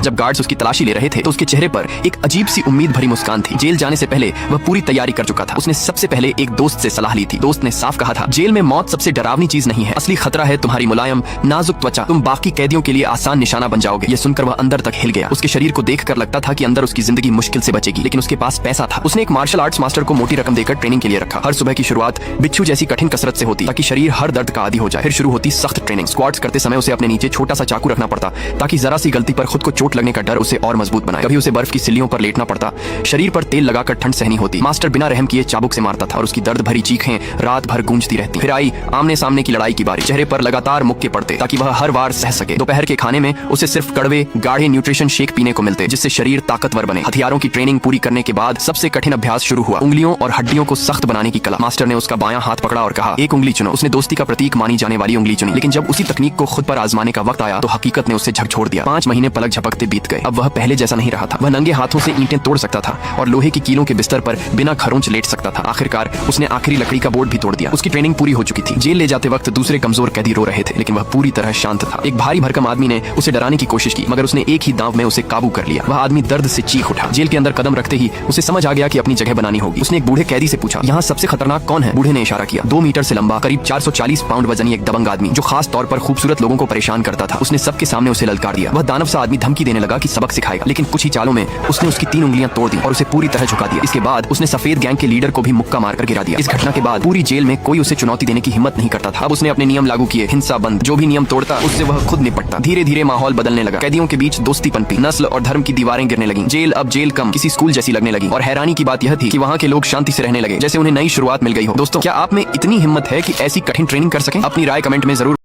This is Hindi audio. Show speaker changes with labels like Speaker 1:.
Speaker 1: जब गार्ड्स उसकी तलाशी ले रहे थे तो उसके चेहरे पर एक अजीब सी उम्मीद भरी मुस्कान थी। जेल जाने से पहले वह पूरी तैयारी कर चुका था। उसने सबसे पहले एक दोस्त से सलाह ली थी। दोस्त ने साफ कहा था, जेल में मौत सबसे डरावनी चीज नहीं है, असली खतरा है तुम्हारी मुलायम नाजुक त्वचा। तुम बाकी कैदियों के लिए आसान निशाना बन जाओगे। ये सुनकर वह अंदर तक हिल गया। उसके शरीर को देखकर लगता था कि अंदर उसकी जिंदगी मुश्किल से बचेगी, लेकिन उसके पास पैसा था। उसने एक मार्शल आर्ट्स मास्टर को मोटी रकम देकर ट्रेनिंग के लिए रखा। हर सुबह की शुरुआत बिच्छू जैसी कठिन कसरत से होती ताकि शरीर हर दर्द का आदी हो जाए। फिर शुरू होती सख्त ट्रेनिंग। स्क्वाट्स करते समय उसे अपने नीचे छोटा सा चाकू रखना पड़ता ताकि जरा सी गलती पर खुद को चोट लगने का डर उसे और मजबूत बनाए। कभी उसे बर्फ की सिल्लियों पर लेटना पड़ता, शरीर पर तेल लगाकर ठंड सहनी होती। मास्टर बिना रहम किए चाबुक से मारता था और उसकी दर्द भरी चीखें रात भर गूंजती रहती। फिर आई आमने सामने की लड़ाई की बारी। चेहरे पर लगातार मुक्के पड़ते ताकि वह हर वार सह सके। दोपहर के खाने में उसे सिर्फ कड़वे गाढ़े न्यूट्रिशन शेक पीने को मिलते जिससे शरीर ताकतवर बने। हथियारों की ट्रेनिंग पूरी करने के बाद सबसे कठिन अभ्यास शुरू हुआ, उंगलियों और हड्डियों को सख्त बनाने की कला। मास्टर ने उसका बायां हाथ पकड़ा और कहा, एक उंगली चुनो। उसने दोस्ती का प्रतीक मानी जाने वाली उंगली चुनी, लेकिन जब उसी तकनीक को खुद पर आजमाने का वक्त आया तो हकीकत ने उसे झकझोर दिया। 5 महीने पलक झपकते बीत गए। अब वह पहले जैसा नहीं रहा था। वह नंगे हाथों से ईंटें तोड़ सकता था और लोहे की कीलों के बिस्तर पर बिना खरोंच लेट सकता था। आखिरकार उसने आखिरी लकड़ी का बोर्ड भी तोड़ दिया। उसकी ट्रेनिंग पूरी हो चुकी थी। जेल ले जाते वक्त दूसरे कमजोर कैदी रो रहे थे, लेकिन वह पूरी तरह शांत था। एक भारी भरकम आदमी ने उसे डराने की कोशिश की, मगर उसने एक ही दांव में उसे काबू कर लिया। वह आदमी दर्द से चीख उठा। जेल के अंदर कदम रखते ही उसे समझ आ गया कि अपनी जगह बनानी होगी। उसने एक बूढ़े कैदी से पूछा, यहाँ सबसे खतरनाक कौन है? बूढ़े ने इशारा किया। 2 मीटर से लंबा, करीब 440 पाउंड वजनी एक दबंग आदमी जो खास तौर पर खूबसूरत लोगों को परेशान करता था। उसने सबके सामने उसे ललकार दिया। वह दानव सा आदमी धमकी देने लगा कि सबक सिखाएगा, लेकिन कुछ ही चालों में उसने उसकी 3 उंगलियां तोड़ दी और उसे पूरी तरह झुका दिया। इसके बाद उसने सफेद गैंग के लीडर को भी मुक्का मारकर गिरा दिया। इस घटना के बाद पूरी जेल में कोई उसे चुनौती देने की हिम्मत नहीं करता था। अब उसने अपने नियम लागू किए, हिंसा बंद। जो भी नियम तोड़ता उससे वह खुद निपटता। धीरे धीरे माहौल बदलने लगा। कैदियों के बीच दोस्ती पनपी, नस्ल और धर्म की दीवारें गिरने लगी। जेल अब जेल कम किसी स्कूल जैसी लगने लगी। और हैरानी की बात यह थी कि वहाँ के लोग शांति से रहने लगे, जैसे उन्हें नई शुरुआत मिल गई हो। दोस्तों, क्या आप में इतनी हिम्मत है कि ऐसी कठिन ट्रेनिंग कर सकें? अपनी राय कमेंट में जरूर